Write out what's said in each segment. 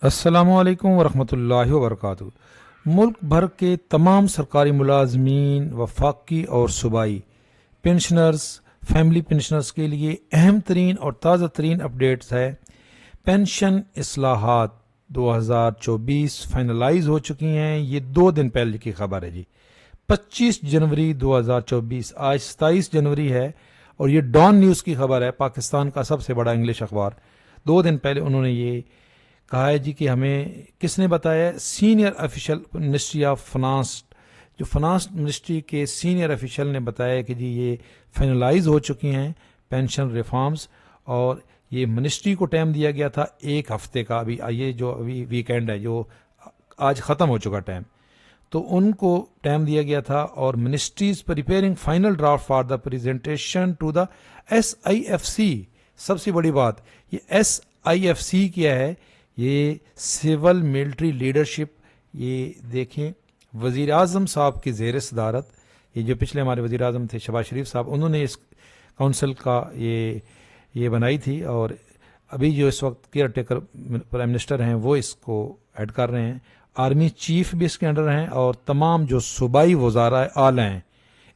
السلام علیکم ورحمۃ اللہ وبرکاتہ۔ ملک بھر کے تمام سرکاری ملازمین، وفاقی اور صوبائی پنشنرز، فیملی پنشنرز کے لیے اہم ترین اور تازہ ترین اپڈیٹس ہے۔ پینشن اصلاحات 2024 فائنلائز ہو چکی ہیں۔ یہ 2 دن پہلے کی خبر ہے جی، 25 جنوری 2024، آج 27 جنوری ہے، اور یہ ڈان نیوز کی خبر ہے، پاکستان کا سب سے بڑا انگلش اخبار۔ 2 دن پہلے انہوں نے یہ کہا ہے جی کہ ہمیں کس نے بتایا؟ Senior official ministry of finance, جو فنانس منسٹری کے سینئر افیشل نے بتایا کہ جی یہ فائنلائز ہو چکی ہیں پینشن ریفارمز، اور یہ منسٹری کو ٹائم دیا گیا تھا 1 ہفتے کا۔ یہ جو ابھی ویکینڈ ہے جو آج ختم ہو چکا ٹائم، تو ان کو ٹائم دیا گیا تھا، اور ministry is preparing final draft for the presentation to the SIFC۔ سب سے بڑی بات، یہ SIFC کیا ہے؟ یہ سول ملٹری لیڈرشپ۔ یہ دیکھیں، وزیر اعظم صاحب کی زیر صدارت، یہ جو پچھلے ہمارے وزیر اعظم تھے شہباز شریف صاحب، انہوں نے اس کونسل کا یہ بنائی تھی، اور ابھی جو اس وقت کیئر ٹیکر پرائم منسٹر ہیں وہ اس کو ایڈ کر رہے ہیں۔ آرمی چیف بھی اس کے انڈر ہیں، اور تمام جو صوبائی وزراء اعلیٰ ہیں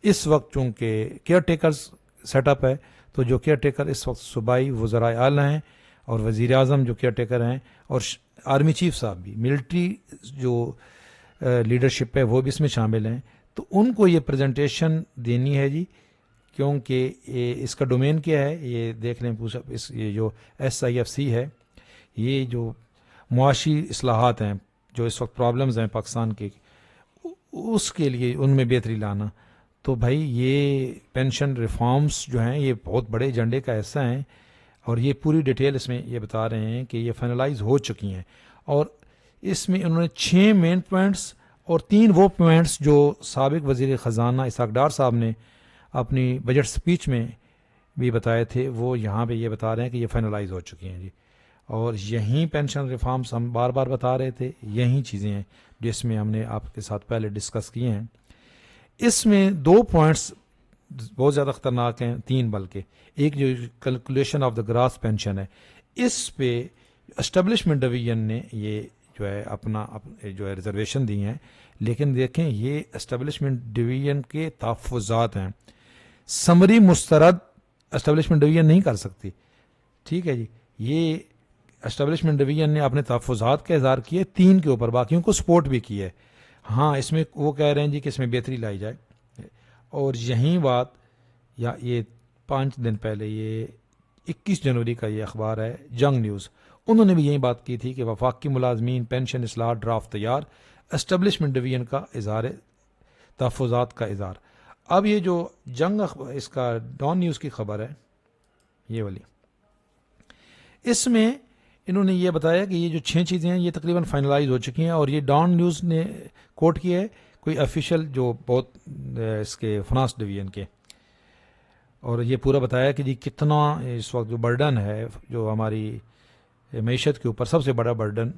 اس وقت، چونکہ کیئر ٹیکر سیٹ اپ ہے، تو جو کیئر ٹیکر اس وقت صوبائی وزراء اعلیٰ ہیں، اور وزیر اعظم جو کیئر ٹیکر ہیں، اور آرمی چیف صاحب بھی، ملٹری جو لیڈرشپ ہے وہ بھی اس میں شامل ہیں۔ تو ان کو یہ پریزنٹیشن دینی ہے جی، کیونکہ اس کا ڈومین کیا ہے یہ دیکھ لیں۔ یہ جو SIFC ہے، یہ جو معاشی اصلاحات ہیں، جو اس وقت پرابلمز ہیں پاکستان کے، اس کے لیے ان میں بہتری لانا۔ تو بھائی یہ پینشن ریفارمز جو ہیں یہ بہت بڑے ایجنڈے کا حصہ ہیں، اور یہ پوری ڈیٹیل اس میں یہ بتا رہے ہیں کہ یہ فائنلائز ہو چکی ہیں، اور اس میں انہوں نے 6 مین پوائنٹس اور 3 وہ پوائنٹس جو سابق وزیر خزانہ اسحاق ڈار صاحب نے اپنی بجٹ سپیچ میں بھی بتائے تھے، وہ یہاں پہ یہ بتا رہے ہیں کہ یہ فائنلائز ہو چکی ہیں جی۔ اور یہیں پینشن ریفارمز ہم بار بار بتا رہے تھے، یہی چیزیں ہیں جس میں ہم نے آپ کے ساتھ پہلے ڈسکس کیے ہیں۔ اس میں 2 پوائنٹس بہت زیادہ خطرناک ہیں، 3 بلکہ۔ ایک جو calculation of the gross pension ہے، اس پہ اسٹیبلشمنٹ ڈویژن نے یہ جو ہے اپنا جو ہے ریزرویشن دی ہیں، لیکن دیکھیں یہ اسٹیبلشمنٹ ڈویژن کے تحفظات ہیں، سمری مسترد اسٹیبلشمنٹ ڈویژن نہیں کر سکتی، ٹھیک ہے جی۔ یہ اسٹیبلشمنٹ ڈویژن نے اپنے تحفظات کا اظہار کیے 3 کے اوپر، باقیوں کو سپورٹ بھی کی ہے۔ ہاں، اس میں وہ کہہ رہے ہیں جی کہ اس میں بہتری لائی جائے، اور یہی بات یا یہ 5 دن پہلے، یہ 21 جنوری کا یہ اخبار ہے جنگ نیوز، انہوں نے بھی یہی بات کی تھی کہ وفاقی ملازمین پینشن اصلاح ڈرافٹ تیار، اسٹیبلشمنٹ ڈویژن کا اظہار، تحفظات کا اظہار۔ اب یہ جو جنگ اس کا ڈان نیوز کی خبر ہے یہ والی، اس میں انہوں نے یہ بتایا کہ یہ جو 6 چیزیں ہیں یہ تقریباً فائنلائز ہو چکی ہیں، اور یہ ڈان نیوز نے کوٹ کیا ہے کوئی افیشل جو بہت اس کے فنانس ڈویژن کے، اور یہ پورا بتایا کہ جی کتنا اس وقت جو برڈن ہے جو ہماری معیشت کے اوپر، سب سے بڑا برڈن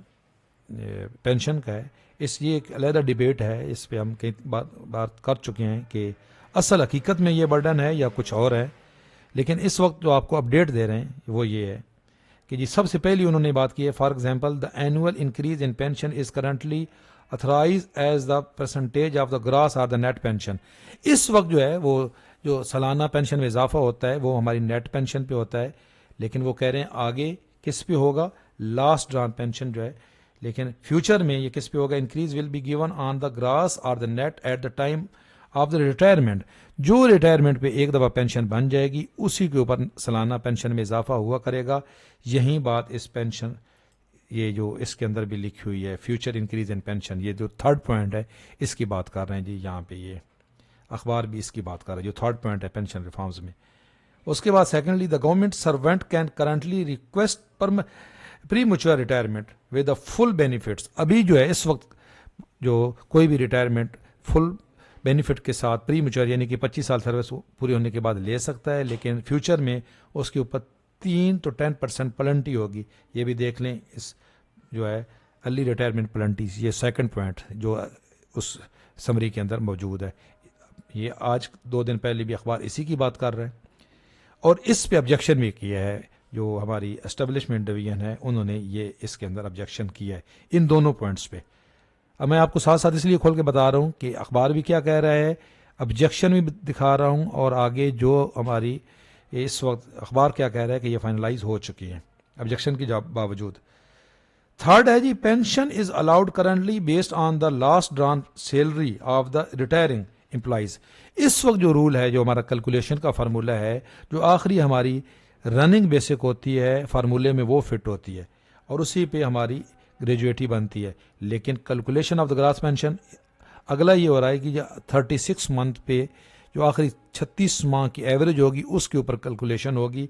پینشن کا ہے۔ یہ ایک علیحدہ ڈیبیٹ ہے، اس پہ ہم کئی بات کر چکے ہیں کہ اصل حقیقت میں یہ برڈن ہے یا کچھ اور ہے، لیکن اس وقت جو آپ کو اپڈیٹ دے رہے ہیں وہ یہ ہے کہ جی سب سے پہلی انہوں نے بات کی ہے، for example the annual increase in pension is currently authorised as the percentage of the gross اور دا نیٹ پینشن۔ اس وقت جو ہے وہ جو سالانہ پینشن میں اضافہ ہوتا ہے وہ ہماری نیٹ پینشن پہ ہوتا ہے، لیکن وہ کہہ رہے ہیں آگے کس پہ ہوگا؟ لاسٹ ڈران پینشن جو ہے، لیکن فیوچر میں یہ کس پہ ہوگا؟ Increase will be given on the gross اور the net at the time of the retirement. جو ریٹائرمنٹ پہ ایک دفعہ پینشن بن جائے گی اسی کے اوپر سالانہ پینشن میں اضافہ ہوا کرے گا۔ یہی بات اس پینشن، یہ جو اس کے اندر بھی لکھی ہوئی ہے فیوچر انکریز ان پینشن، یہ جو 3rd پوائنٹ ہے اس کی بات کر رہے ہیں جی، یہاں پہ یہ اخبار بھی اس کی بات کر رہا ہے جو 3rd پوائنٹ ہے پینشن ریفارمز میں۔ اس کے بعد secondly, the government servant can currently request premature retirement with the full benefits. ابھی جو ہے اس وقت جو کوئی بھی ریٹائرمنٹ فل بینیفٹ کے ساتھ پری میچور یعنی کہ 25 سال سروس پوری ہونے کے بعد لے سکتا ہے، لیکن فیوچر میں اس کے اوپر 3 to 10% پلنٹی ہوگی۔ یہ بھی دیکھ لیں، اس جو ہے ارلی ریٹائرمنٹ پلنٹیز، یہ 2nd پوائنٹ جو اس سمری کے اندر موجود ہے۔ یہ آج 2 دن پہلے بھی اخبار اسی کی بات کر رہے ہیں، اور اس پہ آبجیکشن بھی کیا ہے جو ہماری اسٹیبلشمنٹ ڈویژن ہے انہوں نے یہ اس کے اندر آبجیکشن کیا ہے ان دونوں پوائنٹس پہ. اب میں آپ کو ساتھ ساتھ اس لیے کھول کے بتا رہا ہوں کہ اخبار بھی کیا کہہ رہا ہے, آبجیکشن بھی دکھا رہا ہوں, اور آگے جو ہماری اس وقت اخبار کیا کہہ رہا ہے کہ یہ فائنلائز ہو چکی ہیں آبجیکشن کے باوجود. تھرڈ ہے جی, pension is allowed currently based on the last drawn salary of the retiring employees. اس وقت جو رول ہے, جو ہمارا کیلکولیشن کا فارمولہ ہے, جو آخری ہماری رننگ بیسک ہوتی ہے فارمولے میں, وہ فٹ ہوتی ہے اور اسی پہ ہماری گریجویٹی بنتی ہے. لیکن calculation of the gross pension اگلا یہ ہو رہا ہے کہ 36 منتھ پہ جو آخری 36 ماہ کی ایوریج ہوگی اس کے اوپر کیلکولیشن ہوگی.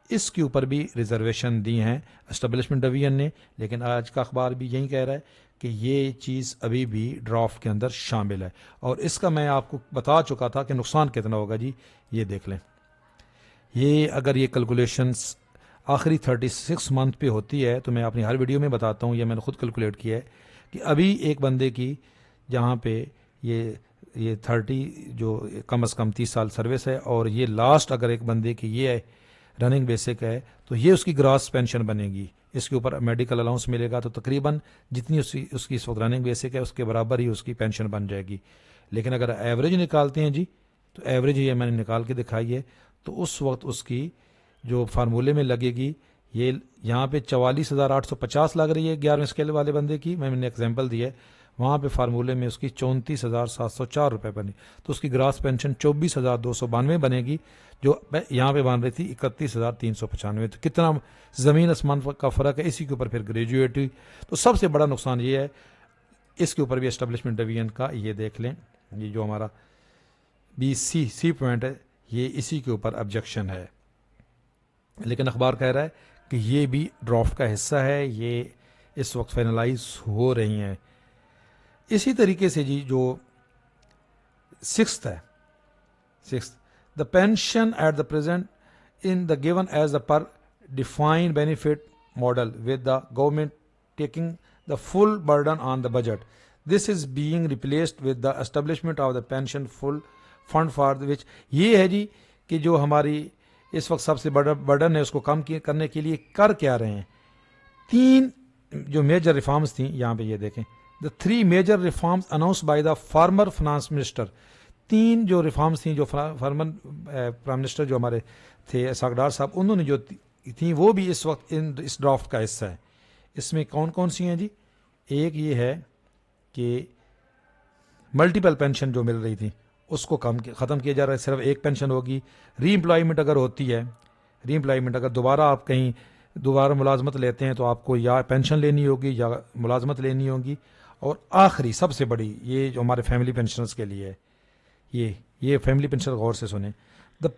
اس کے اوپر بھی ریزرویشن دی ہیں اسٹیبلشمنٹ ڈویژن نے, لیکن آج کا اخبار بھی یہی کہہ رہا ہے کہ یہ چیز ابھی بھی ڈرافٹ کے اندر شامل ہے. اور اس کا میں آپ کو بتا چکا تھا کہ نقصان کتنا ہوگا جی, یہ دیکھ لیں. یہ اگر یہ کیلکولیشنس آخری 36 منتھ پہ ہوتی ہے تو میں اپنی ہر ویڈیو میں بتاتا ہوں, یہ میں نے خود کیلکولیٹ کیا ہے کہ ابھی ایک بندے کی جہاں پہ یہ 30 جو کم از کم 30 سال سروس ہے, اور یہ لاسٹ اگر ایک بندے کی یہ رننگ بیسک ہے تو یہ اس کی گراس پینشن بنے گی. اس کے اوپر میڈیکل الاؤنس ملے گا تو تقریباً جتنی اس کی اس وقت رننگ بیسک ہے اس کے برابر ہی اس کی پینشن بن جائے گی. لیکن اگر ایوریج نکالتے ہیں جی, تو ایوریج یہ میں نے نکال کے دکھائی ہے, تو اس وقت اس کی جو فارمولے میں لگے گی یہ یہاں پہ 44,850 لگ رہی ہے 11ویں اسکیل والے بندے کی, میں نے ایگزامپل دی ہے, وہاں پہ فارمولے میں اس کی 34,704 روپے بنی, تو اس کی گراس پینشن 24,292 بنے گی, جو یہاں پہ بن رہی تھی 31,395. تو کتنا زمین آسمان کا فرق ہے. اسی کے اوپر پھر گریجویٹی. تو سب سے بڑا نقصان یہ ہے, اس کے اوپر بھی اسٹیبلشمنٹ ڈویژن کا یہ دیکھ لیں, یہ جو ہمارا سی پوائنٹ ہے یہ اسی کے اوپر آبجیکشن ہے. لیکن اخبار کہہ رہا ہے کہ یہ بھی ڈرافٹ کا حصہ ہے, یہ اس وقت فائنلائز ہو رہی ہیں. اسی طریقے سے جی جو 6th ہے, 6th, the pension at the present in the given as the per defined benefit model with the government taking the full burden on the budget. This is being replaced with the establishment of the pension full fund for which. یہ ہے جی کہ جو ہماری اس وقت سب سے بڑا burden ہے اس کو کم کرنے کے لیے کر کیا رہے ہیں. 3 جو میجر ریفارمز تھیں, یہاں پہ یہ دیکھیں, the 3 major reforms announce by the former finance minister. 3 جو ریفارمز تھیں جو فارمر پرائم منسٹر جو ہمارے تھے اسحاق ڈار صاحب, انہوں نے جو تھیں وہ بھی اس وقت اس ڈرافٹ کا حصہ ہے. اس میں کون کون سی ہیں جی؟ ایک یہ ہے کہ ملٹیپل پینشن جو مل رہی تھی اس کو ختم کیا جا رہا ہے, صرف ایک پینشن ہوگی. ری امپلائمنٹ اگر ہوتی ہے, ری امپلائمنٹ اگر دوبارہ آپ کہیں دوبارہ ملازمت لیتے ہیں تو آپ کو یا پینشن لینی ہوگی یا ملازمت لینی ہوگی. اور آخری سب سے بڑی یہ جو ہمارے فیملی پینشنرز کے لیے ہے, یہ فیملی پینشن غور سے سنیں. The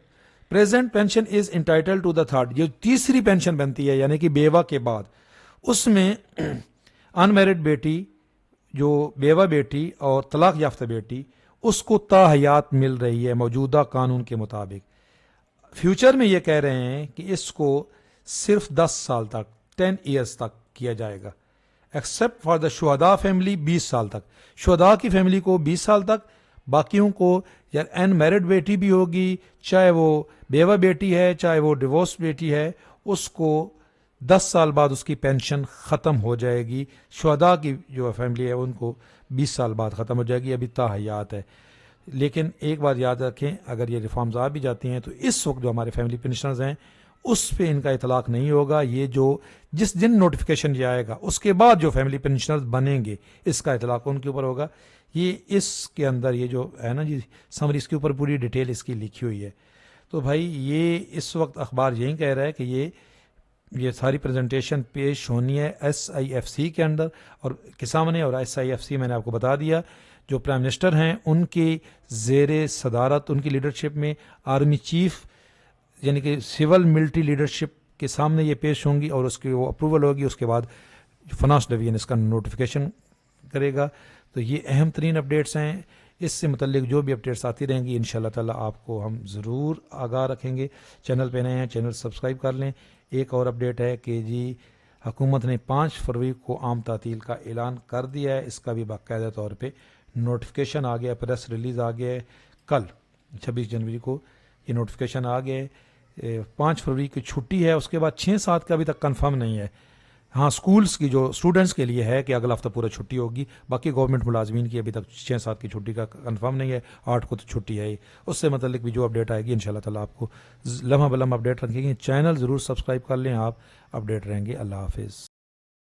present pension is entitle to the third, یہ تیسری پینشن بنتی ہے یعنی کہ بیوہ کے بعد. اس میں ان میرڈ بیٹی, جو بیوہ بیٹی اور طلاق یافتہ بیٹی, اس کو تا حیات مل رہی ہے موجودہ قانون کے مطابق. فیوچر میں یہ کہہ رہے ہیں کہ اس کو صرف 10 سال تک 10 ایئرس تک کیا جائے گا, ایکسیپٹ فار دا شہداء فیملی 20 سال تک. شہداء کی فیملی کو 20 سال تک, باقیوں کو یا ان میرڈ بیٹی بھی ہوگی, چاہے وہ بیوہ بیٹی ہے چاہے وہ ڈیورس بیٹی ہے, اس کو 10 سال بعد اس کی پینشن ختم ہو جائے گی. شہداء کی جو فیملی ہے ان کو 20 سال بعد ختم ہو جائے گی, ابھی تا حیات ہے. لیکن ایک بات یاد رکھیں, اگر یہ ریفارمز آ بھی جاتی ہیں تو اس وقت جو ہمارے فیملی پینشنرز ہیں اس پہ ان کا اطلاق نہیں ہوگا. یہ جو جس دن نوٹیفیکیشن یہ آئے گا اس کے بعد جو فیملی پینشنرز بنیں گے اس کا اطلاق ان کے اوپر ہوگا. یہ اس کے اندر یہ جو ہے نا جی سمری, اس کے اوپر پوری ڈیٹیل اس کی لکھی ہوئی ہے. تو بھائی یہ اس وقت اخبار یہی کہہ رہا ہے کہ یہ ساری پریزنٹیشن پیش ہونی ہے SIFC کے اندر اور کے سامنے. اور SIFC میں نے آپ کو بتا دیا جو پرائم منسٹر ہیں ان کی زیر صدارت, ان کی لیڈرشپ میں آرمی چیف یعنی کہ سول ملٹری لیڈرشپ کے سامنے یہ پیش ہوں گی اور اس کی وہ اپروول ہوگی. اس کے بعد فنانس ڈویژن اس کا نوٹیفیکیشن کرے گا. تو یہ اہم ترین اپڈیٹس ہیں. اس سے متعلق جو بھی اپڈیٹس آتی رہیں گی انشاءاللہ تعالی آپ کو ہم ضرور آگاہ رکھیں گے. چینل پہ نئے ہیں چینل سبسکرائب کر لیں. ایک اور اپڈیٹ ہے کہ جی حکومت نے 5 فروری کو عام تعطیل کا اعلان کر دیا ہے. اس کا بھی باقاعدہ طور پہ نوٹیفیکیشن آ گیا, پریس ریلیز آ گیا ہے. کل 26 جنوری کو یہ نوٹیفیکیشن آ گیا ہے. 5 فروری کی چھٹی ہے، اس کے بعد 6-7 کا ابھی تک کنفرم نہیں ہے. ہاں اسکولس کی جو اسٹوڈنٹس کے لیے ہے کہ اگلا ہفتہ پورا چھٹی ہوگی، باقی گورنمنٹ ملازمین کی ابھی تک 6-7 کی چھٹی کا کنفرم نہیں ہے. 8 کو تو چھٹی ہے. اس سے متعلق بھی جو اپڈیٹ آئے گی انشاءاللہ تعالیٰ آپ کو لمحہ بلمحہ اپڈیٹ رکھیں گے. چینل ضرور سبسکرائب کر لیں، آپ اپڈیٹ رہیں گے. اللہ حافظ.